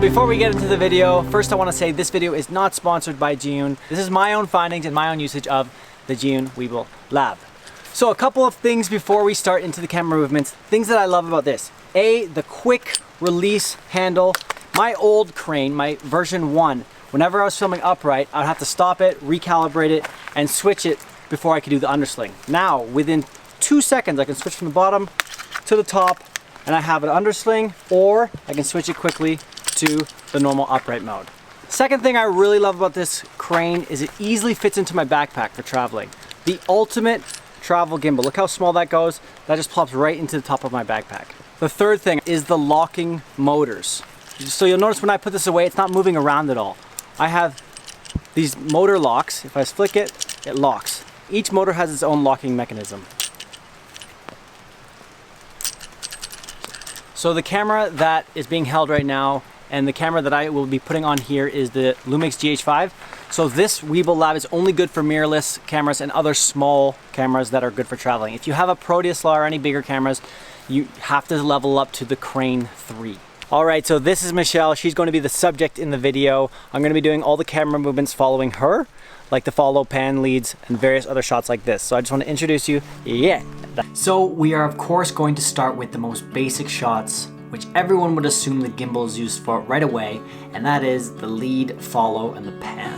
before we get into the video, first I want to say this video is not sponsored by Zhiyun. This is my own findings and my own usage of the Zhiyun Weebill LAB. So a couple of things before we start into the camera movements, things that I love about this. A, the quick release handle. My old crane, my version 1, whenever I was filming upright, I'd have to stop it, recalibrate it, and switch it before I could do the undersling. Now, within 2 seconds, I can switch from the bottom to the top, and I have an undersling, or I can switch it quickly to the normal upright mode. Second thing I really love about this crane is it easily fits into my backpack for traveling. The ultimate travel gimbal. Look how small that goes. That just plops right into the top of my backpack. The third thing is the locking motors. So you'll notice when I put this away, it's not moving around at all. I have these motor locks. If I flick it, it locks. Each motor has its own locking mechanism. So the camera that is being held right now and the camera that I will be putting on here is the Lumix GH5. So this Weebill LAB is only good for mirrorless cameras and other small cameras that are good for traveling. If you have a Pro DSLR or any bigger cameras, you have to level up to the Crane 3. All right, so this is Michelle. She's going to be the subject in the video. I'm going to be doing all the camera movements following her, like the follow, pan, leads, and various other shots like this. So I just want to introduce you. Yeah. So we are of course going to start with the most basic shots, which everyone would assume the gimbal is used for right away, and that is the lead, follow, and the pan.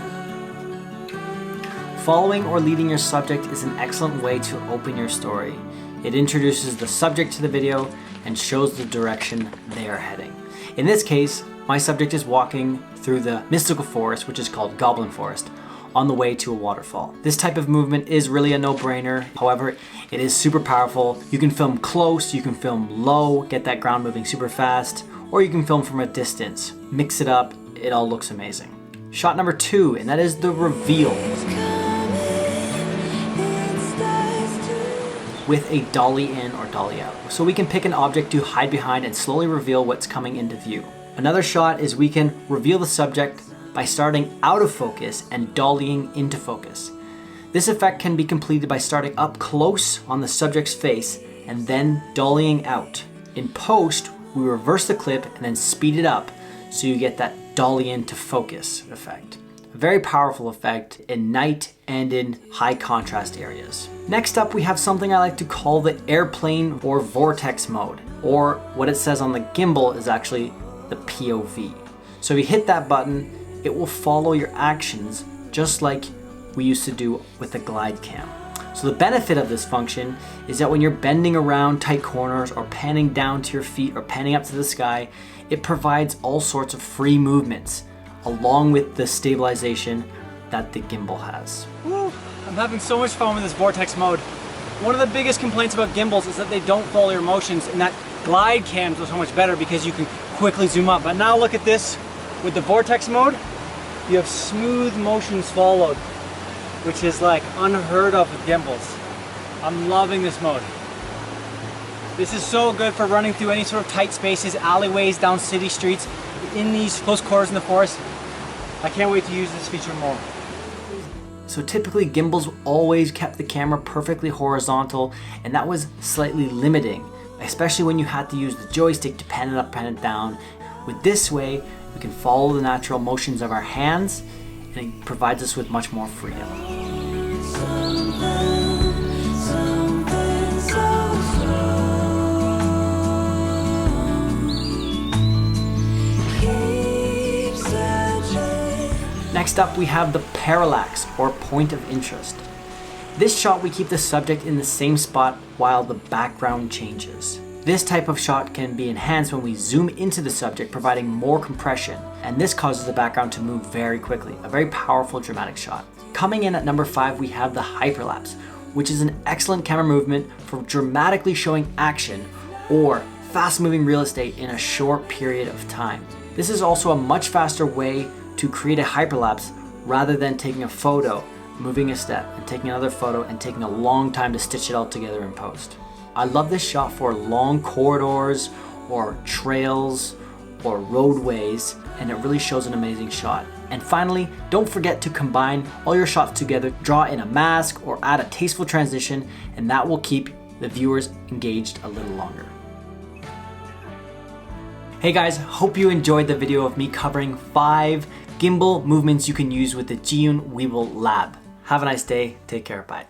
Following or leading your subject is an excellent way to open your story. It introduces the subject to the video and shows the direction they are heading. In this case, my subject is walking through the mystical forest, which is called Goblin Forest, on the way to a waterfall. This type of movement is really a no-brainer. However, it is super powerful. You can film close, you can film low, get that ground moving super fast, or you can film from a distance. Mix it up, it all looks amazing. Shot number 2, and that is the reveal. With a dolly in or dolly out. So we can pick an object to hide behind and slowly reveal what's coming into view. Another shot is we can reveal the subject by starting out of focus and dollying into focus. This effect can be completed by starting up close on the subject's face and then dollying out. In post, we reverse the clip and then speed it up so you get that dolly into focus effect. A very powerful effect in night and in high contrast areas. Next up, we have something I like to call the airplane or vortex mode, or what it says on the gimbal is actually the POV. So if you hit that button, it will follow your actions just like we used to do with the glide cam. So the benefit of this function is that when you're bending around tight corners or panning down to your feet or panning up to the sky, it provides all sorts of free movements along with the stabilization that the gimbal has. Woo, I'm having so much fun with this vortex mode. One of the biggest complaints about gimbals is that they don't follow your motions, and that glide cams are so much better because you can quickly zoom up. But now look at this, with the vortex mode, you have smooth motions followed, which is like unheard of with gimbals. I'm loving this mode. This is so good for running through any sort of tight spaces, alleyways, down city streets, in these close quarters in the forest. I can't wait to use this feature more. So typically gimbals always kept the camera perfectly horizontal, and that was slightly limiting, especially when you had to use the joystick to pan it up, pan it down. With this way, we can follow the natural motions of our hands, and it provides us with much more freedom. Next up, we have the parallax, or point of interest. This shot, we keep the subject in the same spot while the background changes. This type of shot can be enhanced when we zoom into the subject, providing more compression, and this causes the background to move very quickly. A very powerful dramatic shot. Coming in at number 5, we have the hyperlapse, which is an excellent camera movement for dramatically showing action or fast-moving real estate in a short period of time. This is also a much faster way to create a hyperlapse rather than taking a photo, moving a step, and taking another photo and taking a long time to stitch it all together in post. I love this shot for long corridors or trails or roadways, and it really shows an amazing shot. And finally, don't forget to combine all your shots together, draw in a mask or add a tasteful transition, and that will keep the viewers engaged a little longer. Hey guys, hope you enjoyed the video of me covering 5 gimbal movements you can use with the Zhiyun Weebill LAB. Have a nice day, take care, bye.